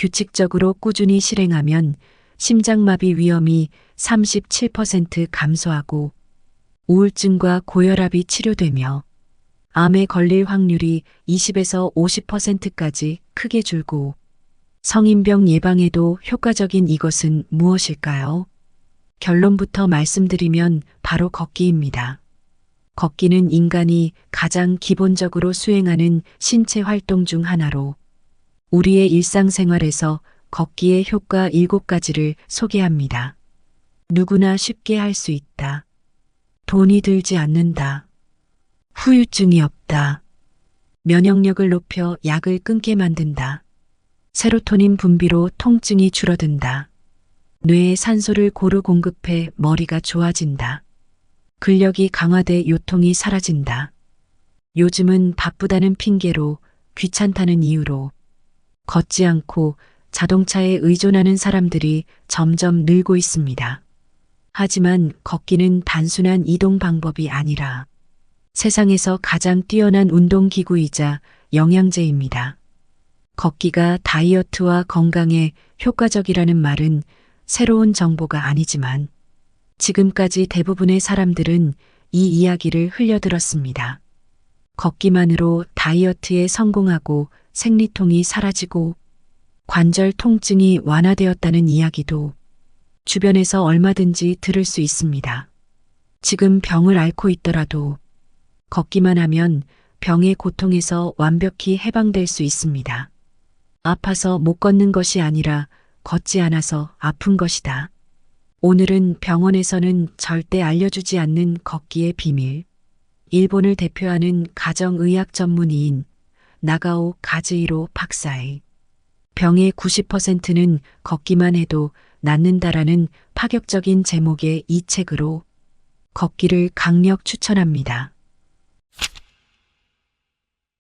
규칙적으로 꾸준히 실행하면 심장마비 위험이 37% 감소하고 우울증과 고혈압이 치료되며 암에 걸릴 확률이 20에서 50%까지 크게 줄고 성인병 예방에도 효과적인 이것은 무엇일까요? 결론부터 말씀드리면 바로 걷기입니다. 걷기는 인간이 가장 기본적으로 수행하는 신체 활동 중 하나로 우리의 일상생활에서 걷기의 효과 7가지를 소개합니다. 누구나 쉽게 할 수 있다. 돈이 들지 않는다. 후유증이 없다. 면역력을 높여 약을 끊게 만든다. 세로토닌 분비로 통증이 줄어든다. 뇌에 산소를 고루 공급해 머리가 좋아진다. 근력이 강화돼 요통이 사라진다. 요즘은 바쁘다는 핑계로 귀찮다는 이유로 걷지 않고 자동차에 의존하는 사람들이 점점 늘고 있습니다. 하지만 걷기는 단순한 이동 방법이 아니라 세상에서 가장 뛰어난 운동기구이자 영양제입니다. 걷기가 다이어트와 건강에 효과적이라는 말은 새로운 정보가 아니지만 지금까지 대부분의 사람들은 이 이야기를 흘려들었습니다. 걷기만으로 다이어트에 성공하고 생리통이 사라지고 관절 통증이 완화되었다는 이야기도 주변에서 얼마든지 들을 수 있습니다. 지금 병을 앓고 있더라도 걷기만 하면 병의 고통에서 완벽히 해방될 수 있습니다. 아파서 못 걷는 것이 아니라 걷지 않아서 아픈 것이다. 오늘은 병원에서는 절대 알려주지 않는 걷기의 비밀, 일본을 대표하는 가정의학 전문의인 나가오 가즈히로 박사의 병의 90%는 걷기만 해도 낫는다라는 파격적인 제목의 이 책으로 걷기를 강력 추천합니다.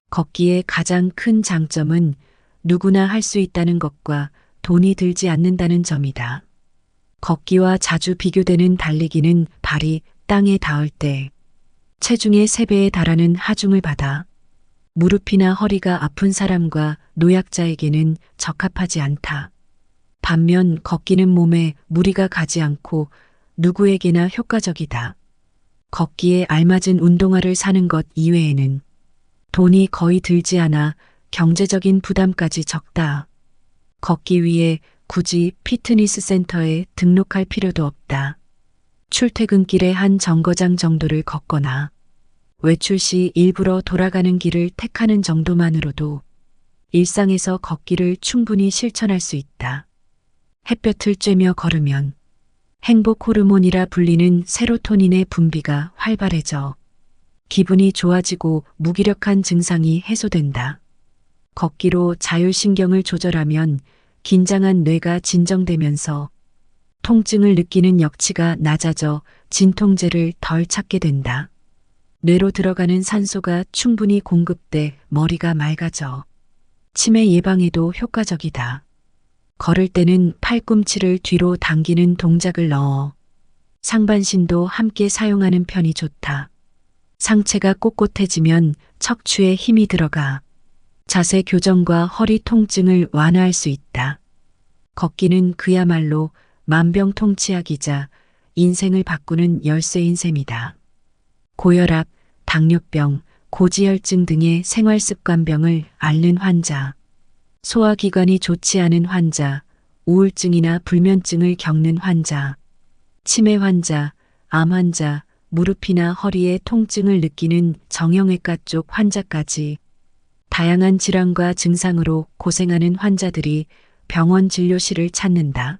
걷기의 가장 큰 장점은 누구나 할 수 있다는 것과 돈이 들지 않는다는 점이다. 걷기와 자주 비교되는 달리기는 발이 땅에 닿을 때 체중의 3배에 달하는 하중을 받아 무릎이나 허리가 아픈 사람과 노약자에게는 적합하지 않다. 반면 걷기는 몸에 무리가 가지 않고 누구에게나 효과적이다. 걷기에 알맞은 운동화를 사는 것 이외에는 돈이 거의 들지 않아 경제적인 부담까지 적다. 걷기 위해 굳이 피트니스 센터에 등록할 필요도 없다. 출퇴근길에 한 정거장 정도를 걷거나 외출 시 일부러 돌아가는 길을 택하는 정도만으로도 일상에서 걷기를 충분히 실천할 수 있다. 햇볕을 쬐며 걸으면 행복 호르몬이라 불리는 세로토닌의 분비가 활발해져 기분이 좋아지고 무기력한 증상이 해소된다. 걷기로 자율신경을 조절하면 긴장한 뇌가 진정되면서 통증을 느끼는 역치가 낮아져 진통제를 덜 찾게 된다. 뇌로 들어가는 산소가 충분히 공급돼 머리가 맑아져 치매 예방에도 효과적이다. 걸을 때는 팔꿈치를 뒤로 당기는 동작을 넣어 상반신도 함께 사용하는 편이 좋다. 상체가 꼿꼿해지면 척추에 힘이 들어가 자세 교정과 허리 통증을 완화할 수 있다. 걷기는 그야말로 만병통치약이자 인생을 바꾸는 열쇠인 셈이다. 고혈압, 당뇨병, 고지혈증 등의 생활습관병을 앓는 환자, 소화기관이 좋지 않은 환자, 우울증이나 불면증을 겪는 환자, 치매 환자, 암 환자, 무릎이나 허리의 통증을 느끼는 정형외과 쪽 환자까지 다양한 질환과 증상으로 고생하는 환자들이 병원 진료실을 찾는다.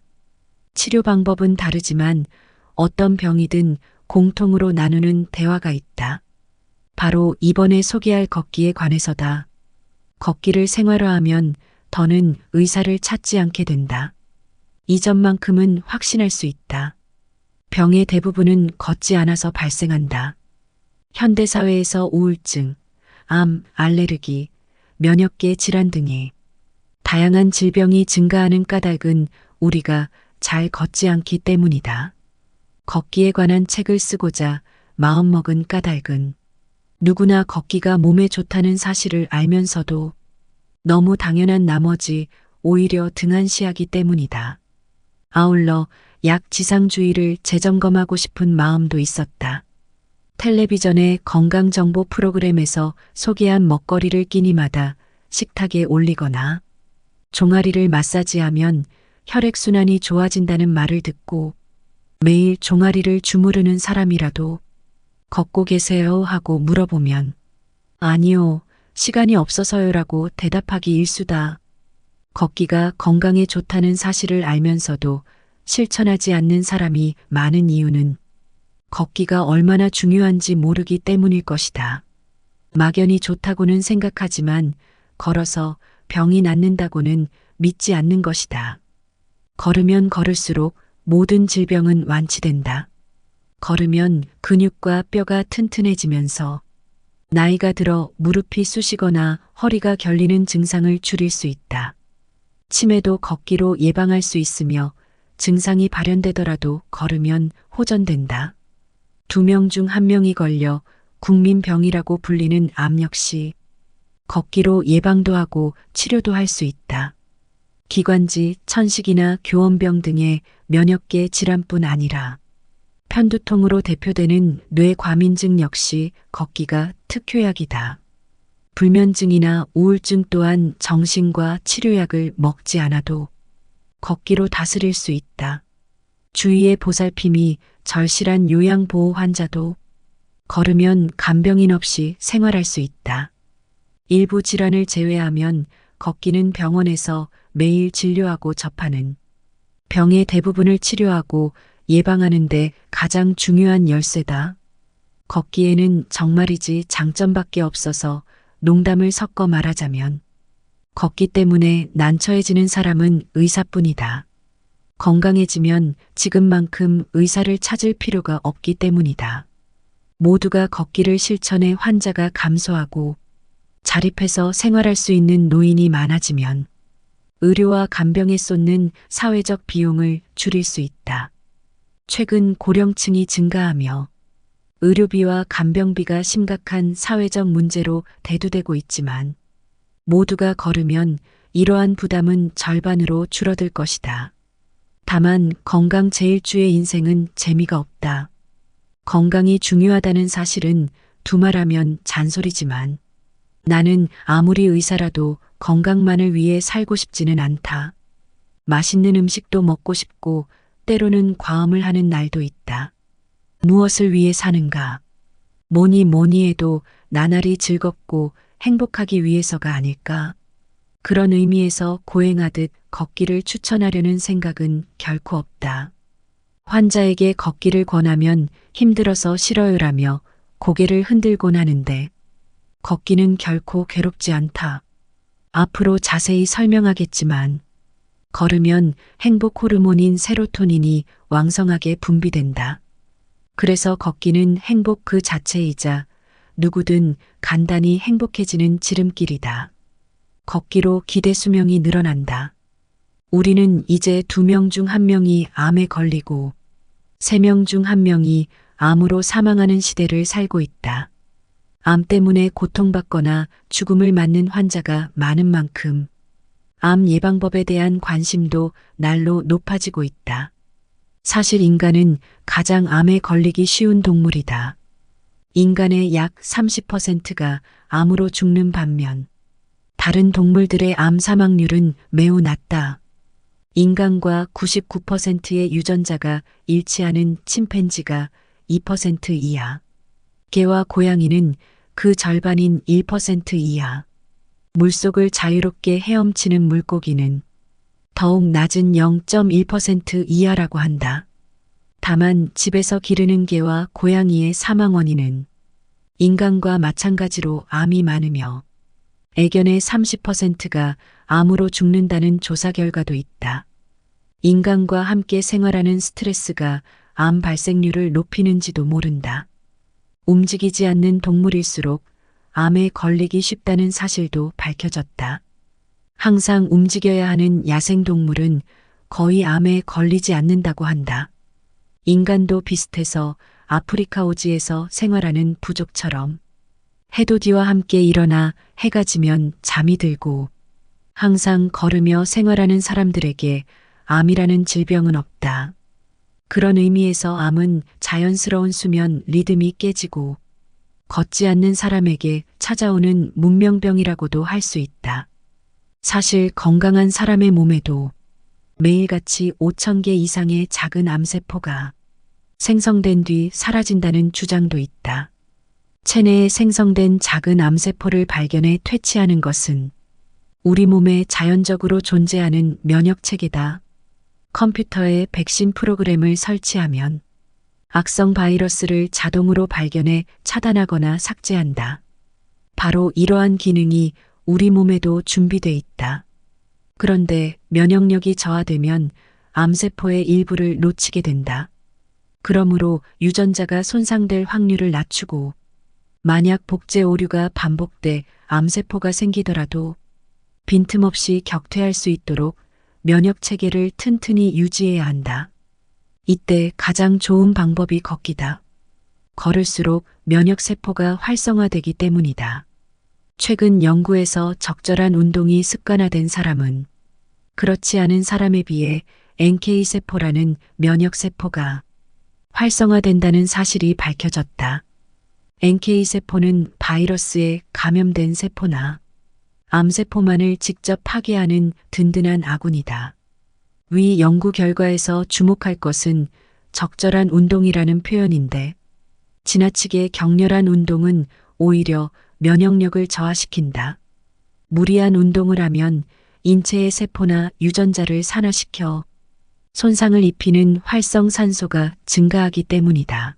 치료 방법은 다르지만 어떤 병이든 공통으로 나누는 대화가 있다. 바로 이번에 소개할 걷기에 관해서다. 걷기를 생활화하면 더는 의사를 찾지 않게 된다. 이 점만큼은 확신할 수 있다. 병의 대부분은 걷지 않아서 발생한다. 현대사회에서 우울증, 암, 알레르기, 면역계 질환 등의 다양한 질병이 증가하는 까닭은 우리가 잘 걷지 않기 때문이다. 걷기에 관한 책을 쓰고자 마음먹은 까닭은 누구나 걷기가 몸에 좋다는 사실을 알면서도 너무 당연한 나머지 오히려 등한시하기 때문이다. 아울러 약 지상주의를 재점검하고 싶은 마음도 있었다. 텔레비전의 건강정보 프로그램에서 소개한 먹거리를 끼니마다 식탁에 올리거나 종아리를 마사지하면 혈액순환이 좋아진다는 말을 듣고 매일 종아리를 주무르는 사람이라도 걷고 계세요 하고 물어보면 아니요, 시간이 없어서요라고 대답하기 일쑤다. 걷기가 건강에 좋다는 사실을 알면서도 실천하지 않는 사람이 많은 이유는 걷기가 얼마나 중요한지 모르기 때문일 것이다. 막연히 좋다고는 생각하지만 걸어서 병이 낫는다고는 믿지 않는 것이다. 걸으면 걸을수록 모든 질병은 완치된다. 걸으면 근육과 뼈가 튼튼해지면서 나이가 들어 무릎이 쑤시거나 허리가 결리는 증상을 줄일 수 있다. 치매도 걷기로 예방할 수 있으며 증상이 발현되더라도 걸으면 호전된다. 2명 중 1명이 걸려 국민병이라고 불리는 암 역시 걷기로 예방도 하고 치료도 할 수 있다. 기관지, 천식이나 교원병 등의 면역계 질환뿐 아니라 편두통으로 대표되는 뇌과민증 역시 걷기가 특효약이다. 불면증이나 우울증 또한 정신과 치료약을 먹지 않아도 걷기로 다스릴 수 있다. 주위의 보살핌이 절실한 요양보호 환자도 걸으면 간병인 없이 생활할 수 있다. 일부 질환을 제외하면 걷기는 병원에서 매일 진료하고 접하는 병의 대부분을 치료하고 예방하는 데 가장 중요한 열쇠다. 걷기에는 정말이지 장점밖에 없어서 농담을 섞어 말하자면 걷기 때문에 난처해지는 사람은 의사뿐이다. 건강해지면 지금만큼 의사를 찾을 필요가 없기 때문이다. 모두가 걷기를 실천해 환자가 감소하고 자립해서 생활할 수 있는 노인이 많아지면 의료와 간병에 쏟는 사회적 비용을 줄일 수 있다. 최근 고령층이 증가하며 의료비와 간병비가 심각한 사회적 문제로 대두되고 있지만 모두가 걸으면 이러한 부담은 절반으로 줄어들 것이다. 다만 건강 제일주의 인생은 재미가 없다. 건강이 중요하다는 사실은 두말하면 잔소리지만 나는 아무리 의사라도 건강만을 위해 살고 싶지는 않다. 맛있는 음식도 먹고 싶고 때로는 과음을 하는 날도 있다. 무엇을 위해 사는가? 뭐니 해도 나날이 즐겁고 행복하기 위해서가 아닐까? 그런 의미에서 고행하듯 걷기를 추천하려는 생각은 결코 없다. 환자에게 걷기를 권하면 힘들어서 싫어요라며 고개를 흔들곤 하는데 걷기는 결코 괴롭지 않다. 앞으로 자세히 설명하겠지만 걸으면 행복 호르몬인 세로토닌이 왕성하게 분비된다. 그래서 걷기는 행복 그 자체이자 누구든 간단히 행복해지는 지름길이다. 걷기로 기대 수명이 늘어난다. 우리는 이제 2명 중 1명이 암에 걸리고 3명 중 1명이 암으로 사망하는 시대를 살고 있다. 암 때문에 고통받거나 죽음을 맞는 환자가 많은 만큼 암 예방법에 대한 관심도 날로 높아지고 있다. 사실 인간은 가장 암에 걸리기 쉬운 동물이다. 인간의 약 30%가 암으로 죽는 반면 다른 동물들의 암 사망률은 매우 낮다. 인간과 99%의 유전자가 일치하는 침팬지가 2% 이하, 개와 고양이는 그 절반인 1% 이하, 물속을 자유롭게 헤엄치는 물고기는 더욱 낮은 0.1% 이하라고 한다. 다만 집에서 기르는 개와 고양이의 사망 원인은 인간과 마찬가지로 암이 많으며 애견의 30%가 암으로 죽는다는 조사 결과도 있다. 인간과 함께 생활하는 스트레스가 암 발생률을 높이는지도 모른다. 움직이지 않는 동물일수록 암에 걸리기 쉽다는 사실도 밝혀졌다. 항상 움직여야 하는 야생동물은 거의 암에 걸리지 않는다고 한다. 인간도 비슷해서 아프리카 오지에서 생활하는 부족처럼 해돋이와 함께 일어나 해가 지면 잠이 들고 항상 걸으며 생활하는 사람들에게 암이라는 질병은 없다. 그런 의미에서 암은 자연스러운 수면 리듬이 깨지고 걷지 않는 사람에게 찾아오는 문명병이라고도 할 수 있다. 사실 건강한 사람의 몸에도 매일같이 5,000개 이상의 작은 암세포가 생성된 뒤 사라진다는 주장도 있다. 체내에 생성된 작은 암세포를 발견해 퇴치하는 것은 우리 몸에 자연적으로 존재하는 면역체계다. 컴퓨터에 백신 프로그램을 설치하면 악성 바이러스를 자동으로 발견해 차단하거나 삭제한다. 바로 이러한 기능이 우리 몸에도 준비돼 있다. 그런데 면역력이 저하되면 암세포의 일부를 놓치게 된다. 그러므로 유전자가 손상될 확률을 낮추고 만약 복제 오류가 반복돼 암세포가 생기더라도 빈틈없이 격퇴할 수 있도록 면역 체계를 튼튼히 유지해야 한다. 이때 가장 좋은 방법이 걷기다. 걸을수록 면역 세포가 활성화되기 때문이다. 최근 연구에서 적절한 운동이 습관화된 사람은 그렇지 않은 사람에 비해 NK세포라는 면역 세포가 활성화된다는 사실이 밝혀졌다. NK세포는 바이러스에 감염된 세포나 암세포만을 직접 파괴하는 든든한 아군이다. 위 연구 결과에서 주목할 것은 적절한 운동이라는 표현인데 지나치게 격렬한 운동은 오히려 면역력을 저하시킨다. 무리한 운동을 하면 인체의 세포나 유전자를 산화시켜 손상을 입히는 활성산소가 증가하기 때문이다.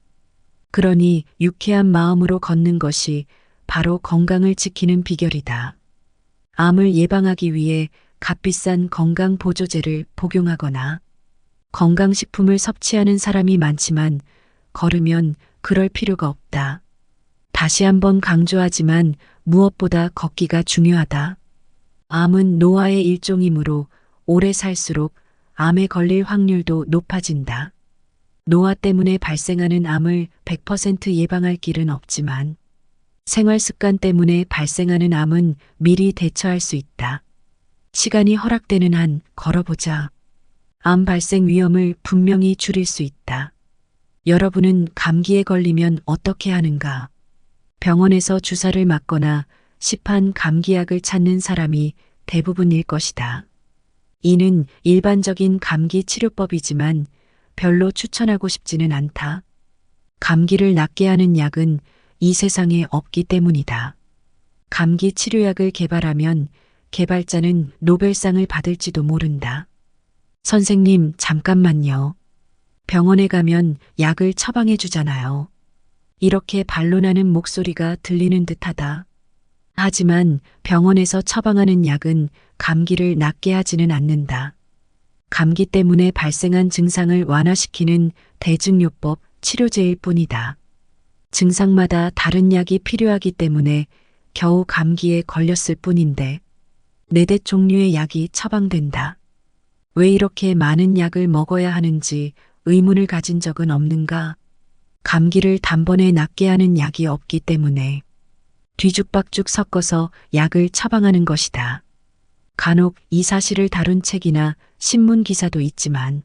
그러니 유쾌한 마음으로 걷는 것이 바로 건강을 지키는 비결이다. 암을 예방하기 위해 값비싼 건강보조제를 복용하거나 건강식품을 섭취하는 사람이 많지만 걸으면 그럴 필요가 없다. 다시 한번 강조하지만 무엇보다 걷기가 중요하다. 암은 노화의 일종이므로 오래 살수록 암에 걸릴 확률도 높아진다. 노화 때문에 발생하는 암을 100% 예방할 길은 없지만 생활 습관 때문에 발생하는 암은 미리 대처할 수 있다. 시간이 허락되는 한 걸어보자. 암 발생 위험을 분명히 줄일 수 있다. 여러분은 감기에 걸리면 어떻게 하는가? 병원에서 주사를 맞거나 시판 감기약을 찾는 사람이 대부분일 것이다. 이는 일반적인 감기 치료법이지만 별로 추천하고 싶지는 않다. 감기를 낫게 하는 약은 이 세상에 없기 때문이다. 감기 치료약을 개발하면 개발자는 노벨상을 받을지도 모른다. 선생님, 잠깐만요. 병원에 가면 약을 처방해 주잖아요. 이렇게 반론하는 목소리가 들리는 듯하다. 하지만 병원에서 처방하는 약은 감기를 낫게 하지는 않는다. 감기 때문에 발생한 증상을 완화시키는 대증요법 치료제일 뿐이다. 증상마다 다른 약이 필요하기 때문에 겨우 감기에 걸렸을 뿐인데 4대 종류의 약이 처방된다. 왜 이렇게 많은 약을 먹어야 하는지 의문을 가진 적은 없는가? 감기를 단번에 낫게 하는 약이 없기 때문에 뒤죽박죽 섞어서 약을 처방하는 것이다. 간혹 이 사실을 다룬 책이나 신문 기사도 있지만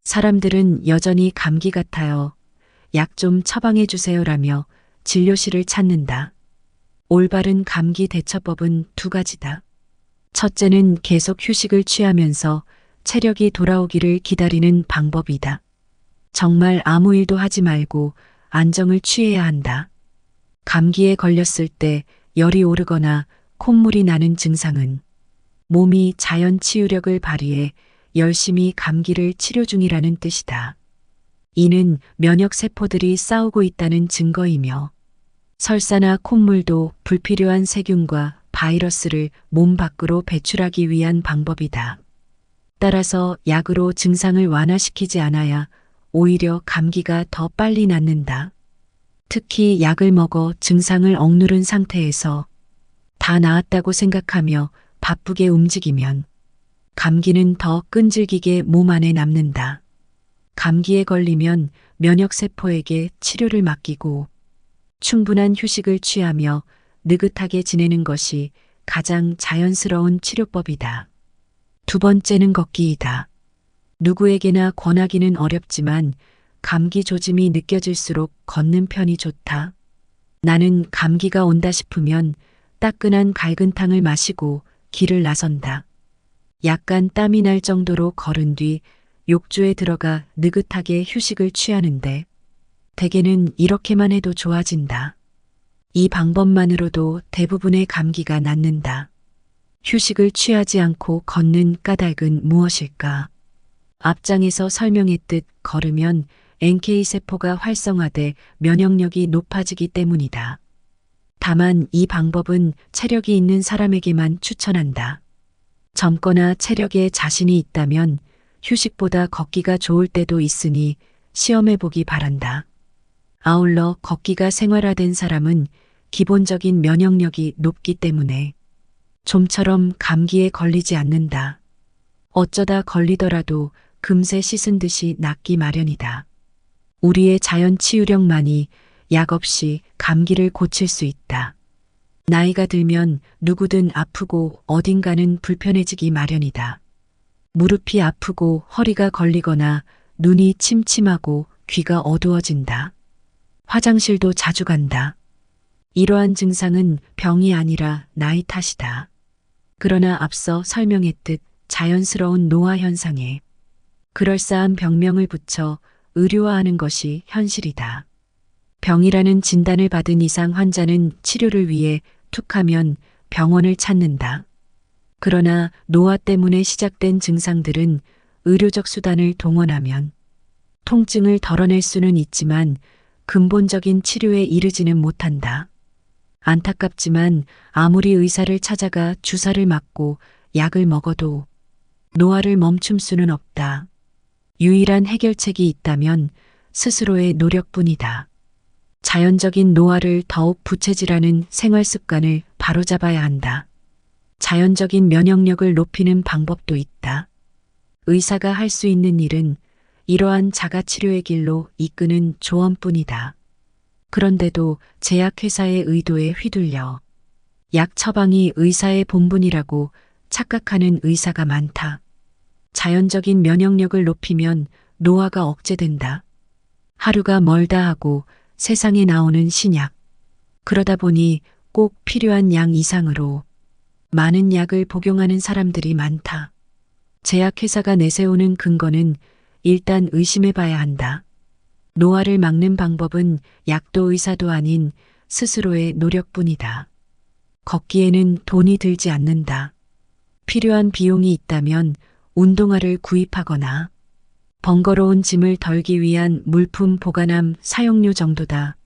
사람들은 여전히 감기 같아요. 약 좀 처방해 주세요라며 진료실을 찾는다. 올바른 감기 대처법은 2가지다. 첫째는 계속 휴식을 취하면서 체력이 돌아오기를 기다리는 방법이다. 정말 아무 일도 하지 말고 안정을 취해야 한다. 감기에 걸렸을 때 열이 오르거나 콧물이 나는 증상은 몸이 자연 치유력을 발휘해 열심히 감기를 치료 중이라는 뜻이다. 이는 면역 세포들이 싸우고 있다는 증거이며 설사나 콧물도 불필요한 세균과 바이러스를 몸 밖으로 배출하기 위한 방법이다. 따라서 약으로 증상을 완화시키지 않아야 오히려 감기가 더 빨리 낫는다. 특히 약을 먹어 증상을 억누른 상태에서 다 나았다고 생각하며 바쁘게 움직이면 감기는 더 끈질기게 몸 안에 남는다. 감기에 걸리면 면역세포에게 치료를 맡기고 충분한 휴식을 취하며 느긋하게 지내는 것이 가장 자연스러운 치료법이다. 두 번째는 걷기이다. 누구에게나 권하기는 어렵지만 감기 조짐이 느껴질수록 걷는 편이 좋다. 나는 감기가 온다 싶으면 따끈한 갈근탕을 마시고 길을 나선다. 약간 땀이 날 정도로 걸은 뒤 욕조에 들어가 느긋하게 휴식을 취하는데 대개는 이렇게만 해도 좋아진다. 이 방법만으로도 대부분의 감기가 낫는다. 휴식을 취하지 않고 걷는 까닭은 무엇일까? 앞장에서 설명했듯 걸으면 NK세포가 활성화돼 면역력이 높아지기 때문이다. 다만 이 방법은 체력이 있는 사람에게만 추천한다. 젊거나 체력에 자신이 있다면 휴식보다 걷기가 좋을 때도 있으니 시험해보기 바란다. 아울러 걷기가 생활화된 사람은 기본적인 면역력이 높기 때문에 좀처럼 감기에 걸리지 않는다. 어쩌다 걸리더라도 금세 씻은 듯이 낫기 마련이다. 우리의 자연 치유력만이 약 없이 감기를 고칠 수 있다. 나이가 들면 누구든 아프고 어딘가는 불편해지기 마련이다. 무릎이 아프고 허리가 걸리거나 눈이 침침하고 귀가 어두워진다. 화장실도 자주 간다. 이러한 증상은 병이 아니라 나이 탓이다. 그러나 앞서 설명했듯 자연스러운 노화 현상에 그럴싸한 병명을 붙여 의료화하는 것이 현실이다. 병이라는 진단을 받은 이상 환자는 치료를 위해 툭하면 병원을 찾는다. 그러나 노화 때문에 시작된 증상들은 의료적 수단을 동원하면 통증을 덜어낼 수는 있지만 근본적인 치료에 이르지는 못한다. 안타깝지만 아무리 의사를 찾아가 주사를 맞고 약을 먹어도 노화를 멈춤 수는 없다. 유일한 해결책이 있다면 스스로의 노력뿐이다. 자연적인 노화를 더욱 부채질하는 생활 습관을 바로잡아야 한다. 자연적인 면역력을 높이는 방법도 있다. 의사가 할 수 있는 일은 이러한 자가치료의 길로 이끄는 조언뿐이다. 그런데도 제약회사의 의도에 휘둘려 약 처방이 의사의 본분이라고 착각하는 의사가 많다. 자연적인 면역력을 높이면 노화가 억제된다. 하루가 멀다 하고 세상에 나오는 신약. 그러다 보니 꼭 필요한 양 이상으로 많은 약을 복용하는 사람들이 많다. 제약회사가 내세우는 근거는 일단 의심해 봐야 한다. 노화를 막는 방법은 약도 의사도 아닌 스스로의 노력뿐이다. 걷기에는 돈이 들지 않는다. 필요한 비용이 있다면 운동화를 구입하거나 번거로운 짐을 덜기 위한 물품 보관함 사용료 정도다.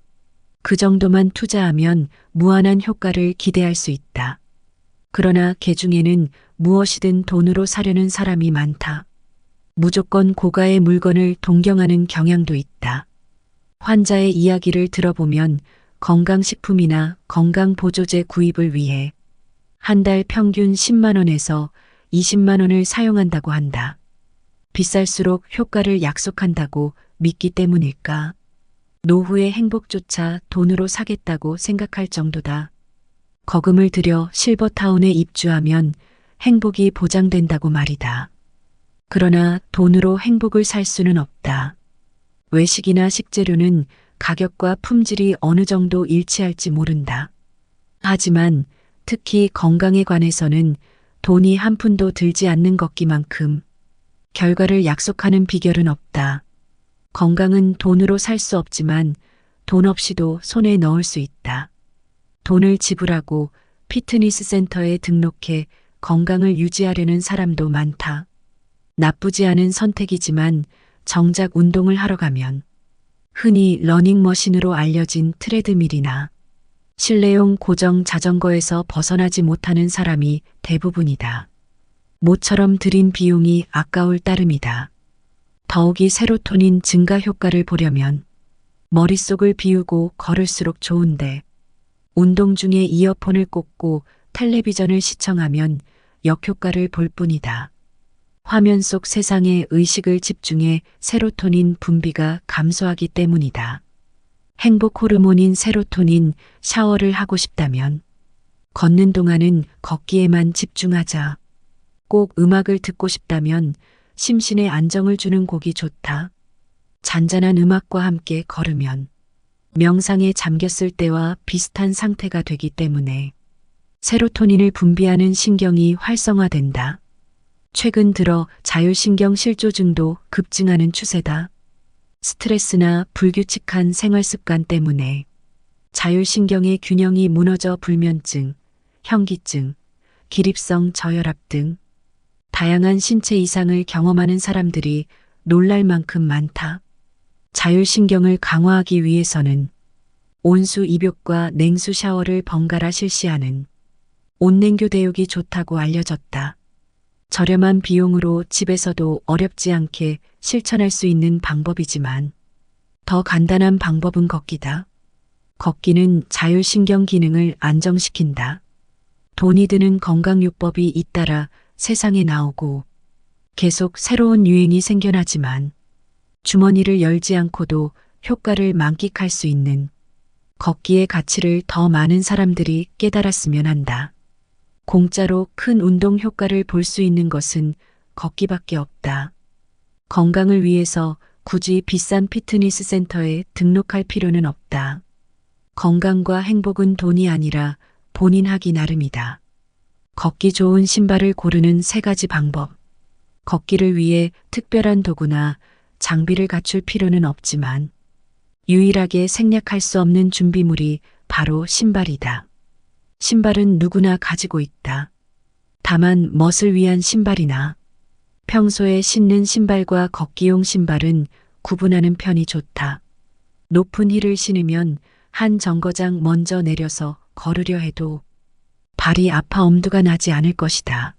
그 정도만 투자하면 무한한 효과를 기대할 수 있다. 그러나 개중에는 무엇이든 돈으로 사려는 사람이 많다. 무조건 고가의 물건을 동경하는 경향도 있다. 환자의 이야기를 들어보면 건강식품이나 건강보조제 구입을 위해 한 달 평균 10만 원에서 20만 원을 사용한다고 한다. 비쌀수록 효과를 약속한다고 믿기 때문일까? 노후의 행복조차 돈으로 사겠다고 생각할 정도다. 거금을 들여 실버타운에 입주하면 행복이 보장된다고 말이다. 그러나 돈으로 행복을 살 수는 없다. 외식이나 식재료는 가격과 품질이 어느 정도 일치할지 모른다. 하지만 특히 건강에 관해서는 돈이 한 푼도 들지 않는 것기만큼 결과를 약속하는 비결은 없다. 건강은 돈으로 살 수 없지만 돈 없이도 손에 넣을 수 있다. 돈을 지불하고 피트니스 센터에 등록해 건강을 유지하려는 사람도 많다. 나쁘지 않은 선택이지만 정작 운동을 하러 가면 흔히 러닝머신으로 알려진 트레드밀이나 실내용 고정 자전거에서 벗어나지 못하는 사람이 대부분이다. 모처럼 들인 비용이 아까울 따름이다. 더욱이 세로토닌 증가 효과를 보려면 머릿속을 비우고 걸을수록 좋은데 운동 중에 이어폰을 꽂고 텔레비전을 시청하면 역효과를 볼 뿐이다. 화면 속 세상에 의식을 집중해 세로토닌 분비가 감소하기 때문이다. 행복 호르몬인 세로토닌 샤워를 하고 싶다면 걷는 동안은 걷기에만 집중하자. 꼭 음악을 듣고 싶다면 심신에 안정을 주는 곡이 좋다. 잔잔한 음악과 함께 걸으면 명상에 잠겼을 때와 비슷한 상태가 되기 때문에 세로토닌을 분비하는 신경이 활성화된다. 최근 들어 자율신경 실조증도 급증하는 추세다. 스트레스나 불규칙한 생활 습관 때문에 자율신경의 균형이 무너져 불면증, 현기증, 기립성 저혈압 등 다양한 신체 이상을 경험하는 사람들이 놀랄 만큼 많다. 자율신경을 강화하기 위해서는 온수 입욕과 냉수 샤워를 번갈아 실시하는 온냉교 대욕이 좋다고 알려졌다. 저렴한 비용으로 집에서도 어렵지 않게 실천할 수 있는 방법이지만 더 간단한 방법은 걷기다. 걷기는 자율신경 기능을 안정시킨다. 돈이 드는 건강요법이 잇따라 세상에 나오고 계속 새로운 유행이 생겨나지만 주머니를 열지 않고도 효과를 만끽할 수 있는 걷기의 가치를 더 많은 사람들이 깨달았으면 한다. 공짜로 큰 운동 효과를 볼 수 있는 것은 걷기밖에 없다. 건강을 위해서 굳이 비싼 피트니스 센터에 등록할 필요는 없다. 건강과 행복은 돈이 아니라 본인 하기 나름이다. 걷기 좋은 신발을 고르는 3가지 방법. 걷기를 위해 특별한 도구나 장비를 갖출 필요는 없지만 유일하게 생략할 수 없는 준비물이 바로 신발이다. 신발은 누구나 가지고 있다. 다만 멋을 위한 신발이나 평소에 신는 신발과 걷기용 신발은 구분하는 편이 좋다. 높은 힐을 신으면 한 정거장 먼저 내려서 걸으려 해도 발이 아파 엄두가 나지 않을 것이다.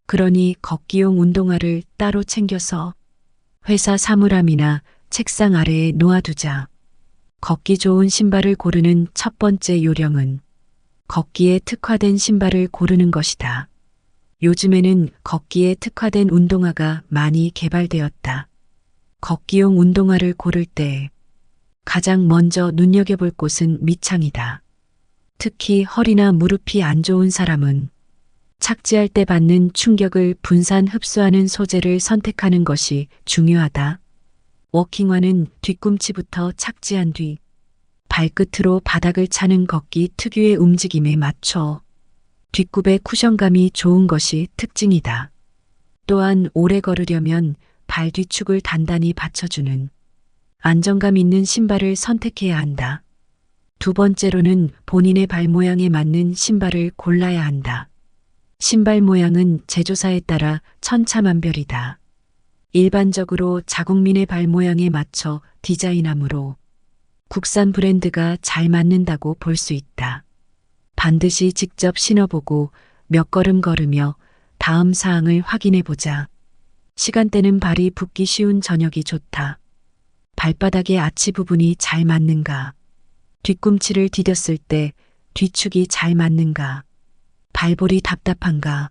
그러니 걷기용 운동화를 따로 챙겨서 회사 사물함이나 책상 아래에 놓아두자. 걷기 좋은 신발을 고르는 첫 번째 요령은 걷기에 특화된 신발을 고르는 것이다. 요즘에는 걷기에 특화된 운동화가 많이 개발되었다. 걷기용 운동화를 고를 때 가장 먼저 눈여겨볼 곳은 밑창이다. 특히 허리나 무릎이 안 좋은 사람은 착지할 때 받는 충격을 분산 흡수하는 소재를 선택하는 것이 중요하다. 워킹화는 뒤꿈치부터 착지한 뒤 발끝으로 바닥을 차는 걷기 특유의 움직임에 맞춰 뒷굽의 쿠션감이 좋은 것이 특징이다. 또한 오래 걸으려면 발 뒤축을 단단히 받쳐주는 안정감 있는 신발을 선택해야 한다. 두 번째로는 본인의 발 모양에 맞는 신발을 골라야 한다. 신발 모양은 제조사에 따라 천차만별이다. 일반적으로 자국민의 발 모양에 맞춰 디자인하므로 국산 브랜드가 잘 맞는다고 볼 수 있다. 반드시 직접 신어보고 몇 걸음 걸으며 다음 사항을 확인해 보자. 시간대는 발이 붓기 쉬운 저녁이 좋다. 발바닥의 아치 부분이 잘 맞는가? 뒤꿈치를 디뎠을 때 뒤축이 잘 맞는가? 발볼이 답답한가?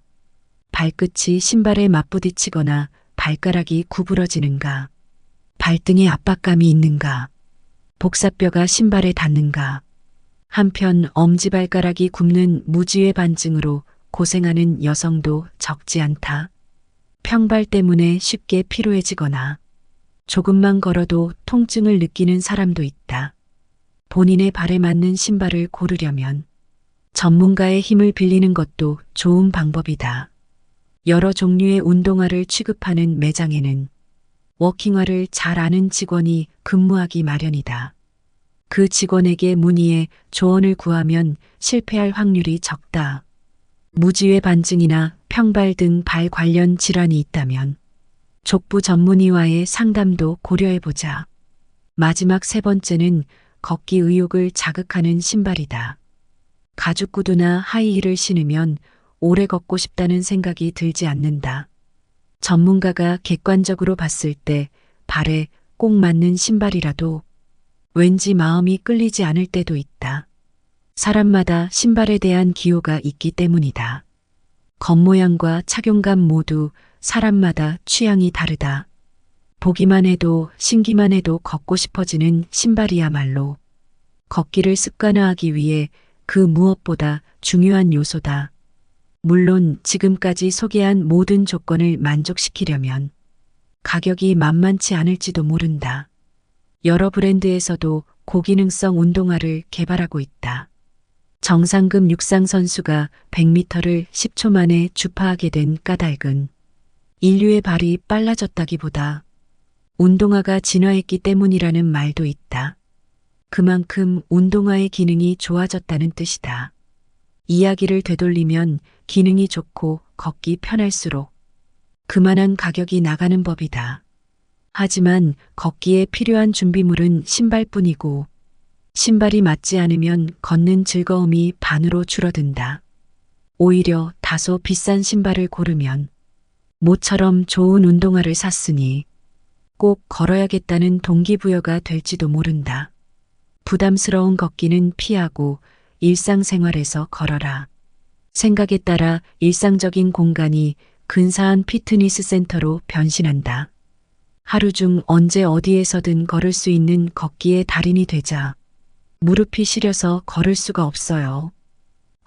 발끝이 신발에 맞부딪히거나 발가락이 구부러지는가? 발등에 압박감이 있는가? 복사뼈가 신발에 닿는가? 한편 엄지발가락이 굽는 무지외 반증으로 고생하는 여성도 적지 않다. 평발 때문에 쉽게 피로해지거나 조금만 걸어도 통증을 느끼는 사람도 있다. 본인의 발에 맞는 신발을 고르려면 전문가의 힘을 빌리는 것도 좋은 방법이다. 여러 종류의 운동화를 취급하는 매장에는 워킹화를 잘 아는 직원이 근무하기 마련이다. 그 직원에게 문의해 조언을 구하면 실패할 확률이 적다. 무지외 반증이나 평발 등 발 관련 질환이 있다면 족부 전문의와의 상담도 고려해보자. 마지막 3번째는 걷기 의욕을 자극하는 신발이다. 가죽 구두나 하이힐을 신으면 오래 걷고 싶다는 생각이 들지 않는다. 전문가가 객관적으로 봤을 때 발에 꼭 맞는 신발이라도 왠지 마음이 끌리지 않을 때도 있다. 사람마다 신발에 대한 기호가 있기 때문이다. 겉모양과 착용감 모두 사람마다 취향이 다르다. 보기만 해도 신기만 해도 걷고 싶어지는 신발이야말로 걷기를 습관화하기 위해 그 무엇보다 중요한 요소다. 물론 지금까지 소개한 모든 조건을 만족시키려면 가격이 만만치 않을지도 모른다. 여러 브랜드에서도 고기능성 운동화를 개발하고 있다. 정상급 육상 선수가 100m를 10초 만에 주파하게 된 까닭은 인류의 발이 빨라졌다기보다 운동화가 진화했기 때문이라는 말도 있다. 그만큼 운동화의 기능이 좋아졌다는 뜻이다. 이야기를 되돌리면 기능이 좋고 걷기 편할수록 그만한 가격이 나가는 법이다. 하지만 걷기에 필요한 준비물은 신발뿐이고 신발이 맞지 않으면 걷는 즐거움이 반으로 줄어든다. 오히려 다소 비싼 신발을 고르면 모처럼 좋은 운동화를 샀으니 꼭 걸어야겠다는 동기부여가 될지도 모른다. 부담스러운 걷기는 피하고 일상생활에서 걸어라. 생각에 따라 일상적인 공간이 근사한 피트니스 센터로 변신한다. 하루 중 언제 어디에서든 걸을 수 있는 걷기의 달인이 되자. 무릎이 시려서 걸을 수가 없어요.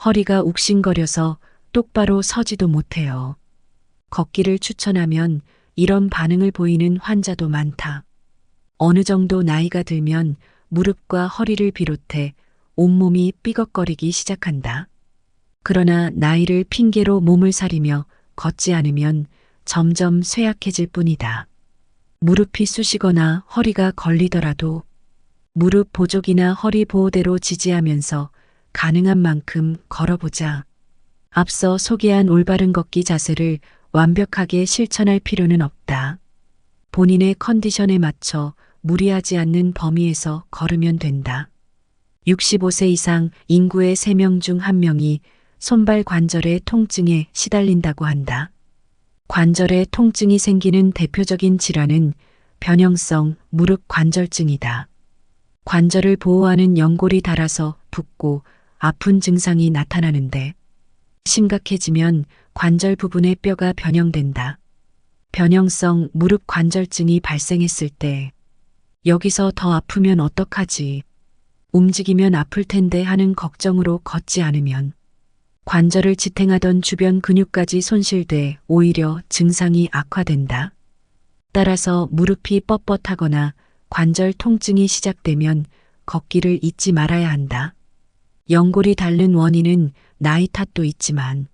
허리가 욱신거려서 똑바로 서지도 못해요. 걷기를 추천하면 이런 반응을 보이는 환자도 많다. 어느 정도 나이가 들면 무릎과 허리를 비롯해 온몸이 삐걱거리기 시작한다. 그러나 나이를 핑계로 몸을 사리며 걷지 않으면 점점 쇠약해질 뿐이다. 무릎이 쑤시거나 허리가 걸리더라도 무릎 보조기나 허리 보호대로 지지하면서 가능한 만큼 걸어보자. 앞서 소개한 올바른 걷기 자세를 완벽하게 실천할 필요는 없다. 본인의 컨디션에 맞춰 무리하지 않는 범위에서 걸으면 된다. 65세 이상 인구의 3명 중 1명이 손발 관절의 통증에 시달린다고 한다. 관절에 통증이 생기는 대표적인 질환은 변형성 무릎 관절증이다. 관절을 보호하는 연골이 닳아서 붓고 아픈 증상이 나타나는데 심각해지면 관절 부분의 뼈가 변형된다. 변형성 무릎 관절증이 발생했을 때 여기서 더 아프면 어떡하지? 움직이면 아플 텐데 하는 걱정으로 걷지 않으면 관절을 지탱하던 주변 근육까지 손실돼 오히려 증상이 악화된다. 따라서 무릎이 뻣뻣하거나 관절 통증이 시작되면 걷기를 잊지 말아야 한다. 연골이 닳는 원인은 나이 탓도 있지만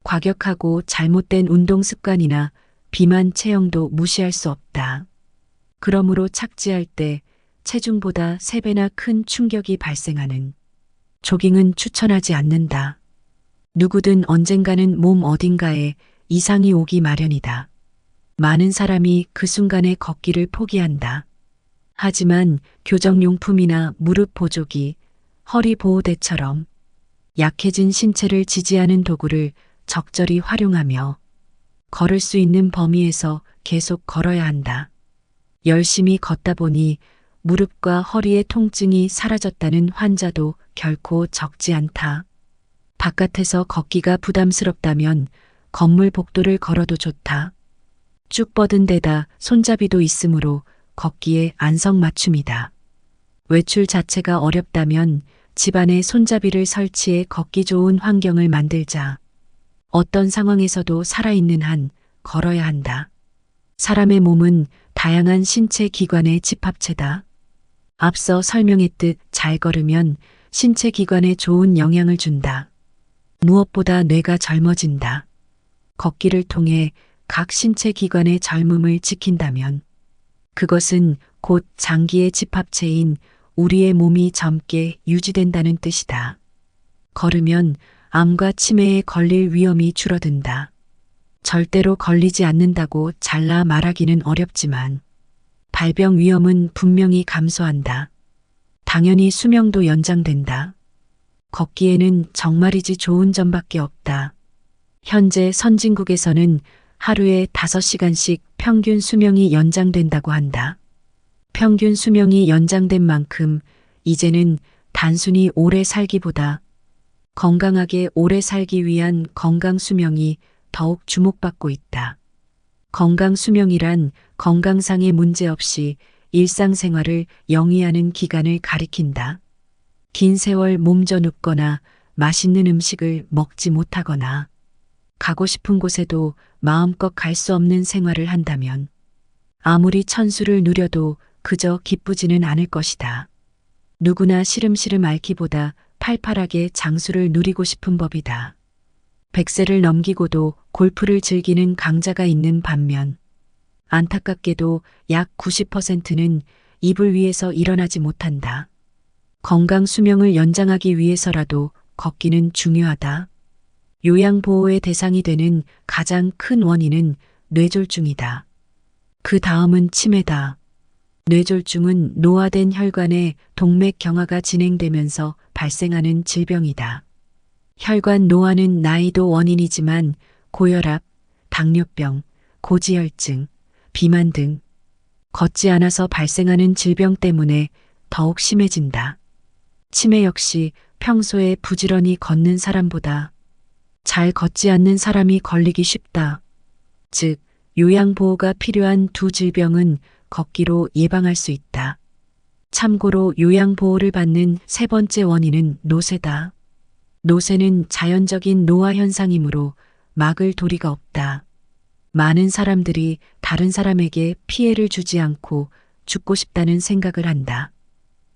과격하고 잘못된 운동 습관이나 비만 체형도 무시할 수 없다. 그러므로 착지할 때 체중보다 3배나 큰 충격이 발생하는 조깅은 추천하지 않는다. 누구든 언젠가는 몸 어딘가에 이상이 오기 마련이다. 많은 사람이 그 순간에 걷기를 포기한다. 하지만 교정용품이나 무릎 보조기, 허리 보호대처럼 약해진 신체를 지지하는 도구를 적절히 활용하며 걸을 수 있는 범위에서 계속 걸어야 한다. 열심히 걷다 보니 무릎과 허리의 통증이 사라졌다는 환자도 결코 적지 않다. 바깥에서 걷기가 부담스럽다면 건물 복도를 걸어도 좋다. 쭉 뻗은 데다 손잡이도 있으므로 걷기에 안성맞춤이다. 외출 자체가 어렵다면 집안에 손잡이를 설치해 걷기 좋은 환경을 만들자. 어떤 상황에서도 살아있는 한 걸어야 한다. 사람의 몸은 다양한 신체 기관의 집합체다. 앞서 설명했듯 잘 걸으면 신체 기관에 좋은 영향을 준다. 무엇보다 뇌가 젊어진다. 걷기를 통해 각 신체 기관의 젊음을 지킨다면 그것은 곧 장기의 집합체인 우리의 몸이 젊게 유지된다는 뜻이다. 걸으면 암과 치매에 걸릴 위험이 줄어든다. 절대로 걸리지 않는다고 잘라 말하기는 어렵지만 발병 위험은 분명히 감소한다. 당연히 수명도 연장된다. 걷기에는 정말이지 좋은 점밖에 없다. 현재 선진국에서는 하루에 5시간씩 평균 수명이 연장된다고 한다. 평균 수명이 연장된 만큼 이제는 단순히 오래 살기보다 건강하게 오래 살기 위한 건강 수명이 더욱 주목받고 있다. 건강 수명이란 건강상의 문제 없이 일상생활을 영위하는 기간을 가리킨다. 긴 세월 몸져 눕거나 맛있는 음식을 먹지 못하거나 가고 싶은 곳에도 마음껏 갈 수 없는 생활을 한다면 아무리 천수를 누려도 그저 기쁘지는 않을 것이다. 누구나 시름시름 앓기보다 팔팔하게 장수를 누리고 싶은 법이다. 100세를 넘기고도 골프를 즐기는 강자가 있는 반면 안타깝게도 약 90%는 이불 위에서 일어나지 못한다. 건강 수명을 연장하기 위해서라도 걷기는 중요하다. 요양보호의 대상이 되는 가장 큰 원인은 뇌졸중이다. 그 다음은 치매다. 뇌졸중은 노화된 혈관의 동맥 경화가 진행되면서 발생하는 질병이다. 혈관 노화는 나이도 원인이지만 고혈압, 당뇨병, 고지혈증, 비만 등 걷지 않아서 발생하는 질병 때문에 더욱 심해진다. 치매 역시 평소에 부지런히 걷는 사람보다 잘 걷지 않는 사람이 걸리기 쉽다. 즉, 요양보호가 필요한 두 질병은 걷기로 예방할 수 있다. 참고로 요양보호를 받는 세 번째 원인은 노쇠다. 노쇠는 자연적인 노화 현상이므로 막을 도리가 없다. 많은 사람들이 다른 사람에게 피해를 주지 않고 죽고 싶다는 생각을 한다.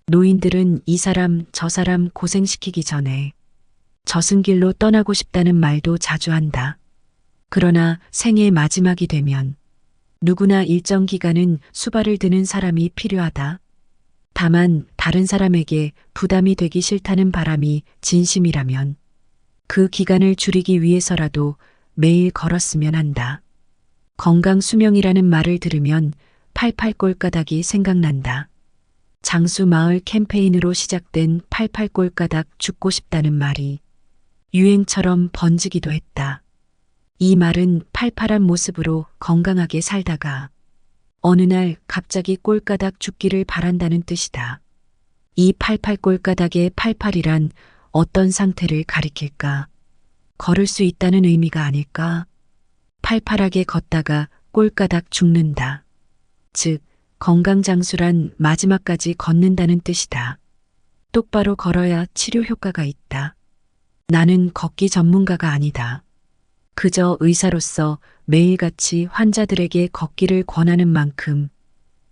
노인들은 이 사람 저 사람 고생시키기 전에 저승길로 떠나고 싶다는 말도 자주 한다. 그러나 생의 마지막이 되면 누구나 일정 기간은 수발을 드는 사람이 필요하다. 다만 다른 사람에게 부담이 되기 싫다는 바람이 진심이라면 그 기간을 줄이기 위해서라도 매일 걸었으면 한다. 건강 수명이라는 말을 들으면 88골가닥이 생각난다. 장수 마을 캠페인으로 시작된 88골가닥 죽고 싶다는 말이 유행처럼 번지기도 했다. 이 말은 팔팔한 모습으로 건강하게 살다가 어느 날 갑자기 꼴가닥 죽기를 바란다는 뜻이다. 이 88골가닥의 88이란 어떤 상태를 가리킬까? 걸을 수 있다는 의미가 아닐까? 팔팔하게 걷다가 꼴가닥 죽는다. 즉, 건강장수란 마지막까지 걷는다는 뜻이다. 똑바로 걸어야 치료 효과가 있다. 나는 걷기 전문가가 아니다. 그저 의사로서 매일같이 환자들에게 걷기를 권하는 만큼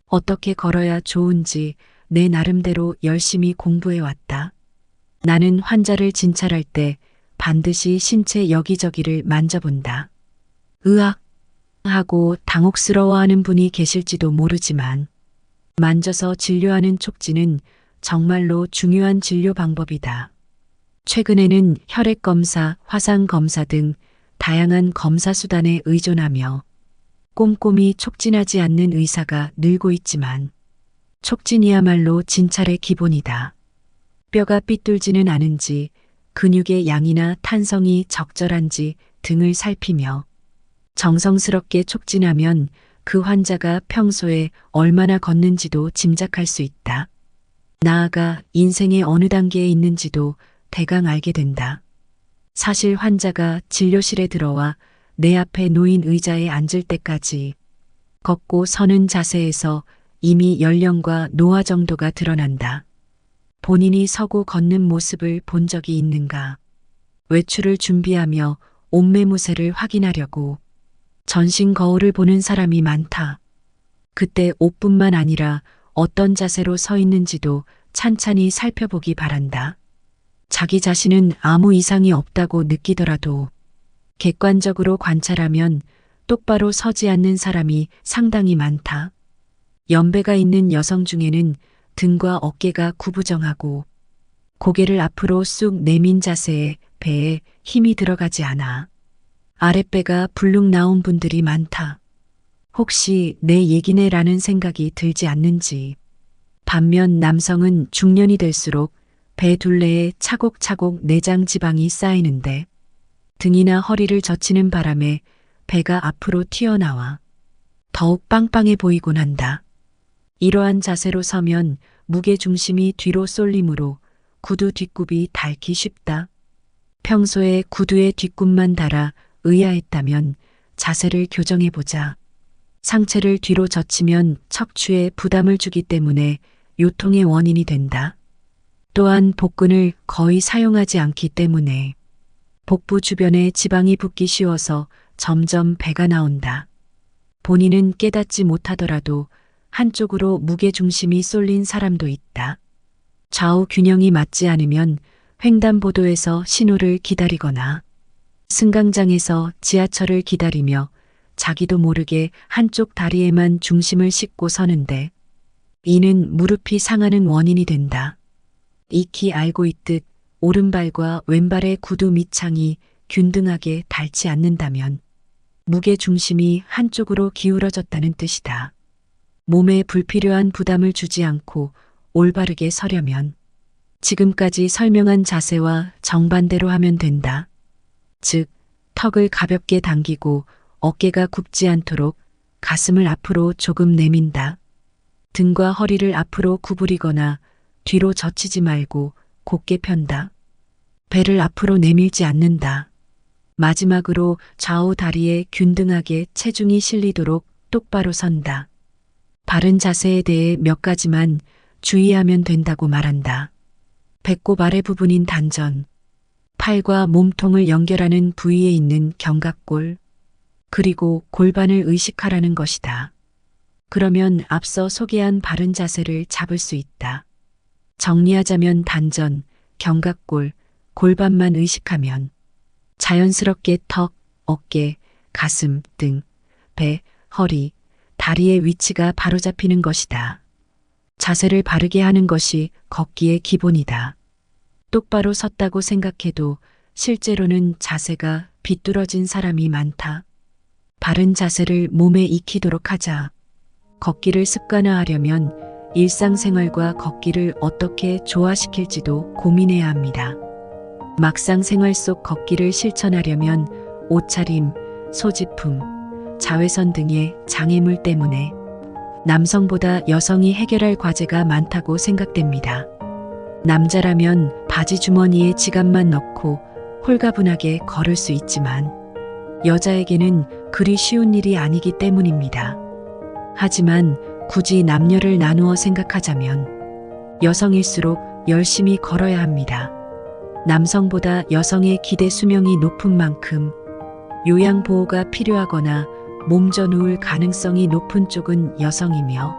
어떻게 걸어야 좋은지 내 나름대로 열심히 공부해왔다. 나는 환자를 진찰할 때 반드시 신체 여기저기를 만져본다. 으악! 하고 당혹스러워하는 분이 계실지도 모르지만 만져서 진료하는 촉진은 정말로 중요한 진료 방법이다. 최근에는 혈액검사, 화상검사 등 다양한 검사 수단에 의존하며 꼼꼼히 촉진하지 않는 의사가 늘고 있지만 촉진이야말로 진찰의 기본이다. 뼈가 삐뚤지는 않은지, 근육의 양이나 탄성이 적절한지 등을 살피며 정성스럽게 촉진하면 그 환자가 평소에 얼마나 걷는지도 짐작할 수 있다. 나아가 인생의 어느 단계에 있는지도 대강 알게 된다. 사실 환자가 진료실에 들어와 내 앞에 놓인 의자에 앉을 때까지 걷고 서는 자세에서 이미 연령과 노화 정도가 드러난다. 본인이 서고 걷는 모습을 본 적이 있는가? 외출을 준비하며 옷매무새를 확인하려고 전신 거울을 보는 사람이 많다. 그때 옷뿐만 아니라 어떤 자세로 서 있는지도 찬찬히 살펴보기 바란다. 자기 자신은 아무 이상이 없다고 느끼더라도 객관적으로 관찰하면 똑바로 서지 않는 사람이 상당히 많다. 연배가 있는 여성 중에는 등과 어깨가 구부정하고 고개를 앞으로 쑥 내민 자세에 배에 힘이 들어가지 않아 아랫배가 불룩 나온 분들이 많다. 혹시 내 얘기네라는 생각이 들지 않는지. 반면 남성은 중년이 될수록 배 둘레에 차곡차곡 내장 지방이 쌓이는데 등이나 허리를 젖히는 바람에 배가 앞으로 튀어나와 더욱 빵빵해 보이곤 한다. 이러한 자세로 서면 무게 중심이 뒤로 쏠리므로 구두 뒷굽이 닳기 쉽다. 평소에 구두에 뒷굽만 달아 의아했다면 자세를 교정해보자. 상체를 뒤로 젖히면 척추에 부담을 주기 때문에 요통의 원인이 된다. 또한 복근을 거의 사용하지 않기 때문에 복부 주변에 지방이 붙기 쉬워서 점점 배가 나온다. 본인은 깨닫지 못하더라도 한쪽으로 무게 중심이 쏠린 사람도 있다. 좌우 균형이 맞지 않으면 횡단보도에서 신호를 기다리거나 승강장에서 지하철을 기다리며 자기도 모르게 한쪽 다리에만 중심을 싣고 서는데 이는 무릎이 상하는 원인이 된다. 익히 알고 있듯 오른발과 왼발의 구두 밑창이 균등하게 닿지 않는다면 무게 중심이 한쪽으로 기울어졌다는 뜻이다. 몸에 불필요한 부담을 주지 않고 올바르게 서려면 지금까지 설명한 자세와 정반대로 하면 된다. 즉, 턱을 가볍게 당기고 어깨가 굽지 않도록 가슴을 앞으로 조금 내민다. 등과 허리를 앞으로 구부리거나 뒤로 젖히지 말고 곧게 편다. 배를 앞으로 내밀지 않는다. 마지막으로 좌우 다리에 균등하게 체중이 실리도록 똑바로 선다. 바른 자세에 대해 몇 가지만 주의하면 된다고 말한다. 배꼽 아래 부분인 단전, 팔과 몸통을 연결하는 부위에 있는 견갑골, 그리고 골반을 의식하라는 것이다. 그러면 앞서 소개한 바른 자세를 잡을 수 있다. 정리하자면 단전, 견갑골, 골반만 의식하면 자연스럽게 턱, 어깨, 가슴, 등, 배, 허리, 다리의 위치가 바로잡히는 것이다. 자세를 바르게 하는 것이 걷기의 기본이다. 똑바로 섰다고 생각해도 실제로는 자세가 비뚤어진 사람이 많다. 바른 자세를 몸에 익히도록 하자. 걷기를 습관화하려면 일상생활과 걷기를 어떻게 조화시킬지도 고민해야 합니다. 막상 생활 속 걷기를 실천하려면 옷차림, 소지품, 자외선 등의 장애물 때문에 남성보다 여성이 해결할 과제가 많다고 생각됩니다. 남자라면 바지 주머니에 지갑만 넣고 홀가분하게 걸을 수 있지만 여자에게는 그리 쉬운 일이 아니기 때문입니다. 하지만 굳이 남녀를 나누어 생각하자면 여성일수록 열심히 걸어야 합니다. 남성보다 여성의 기대 수명이 높은 만큼 요양보호가 필요하거나 몸져 누울 가능성이 높은 쪽은 여성이며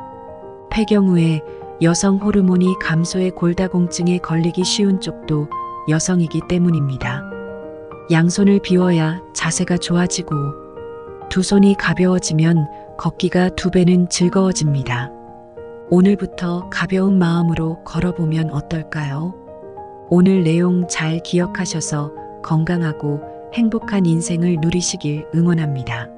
폐경후에 여성 호르몬이 감소해 골다공증에 걸리기 쉬운 쪽도 여성이기 때문입니다. 양손을 비워야 자세가 좋아지고 두 손이 가벼워지면 걷기가 2배는 즐거워집니다. 오늘부터 가벼운 마음으로 걸어보면 어떨까요? 오늘 내용 잘 기억하셔서 건강하고 행복한 인생을 누리시길 응원합니다.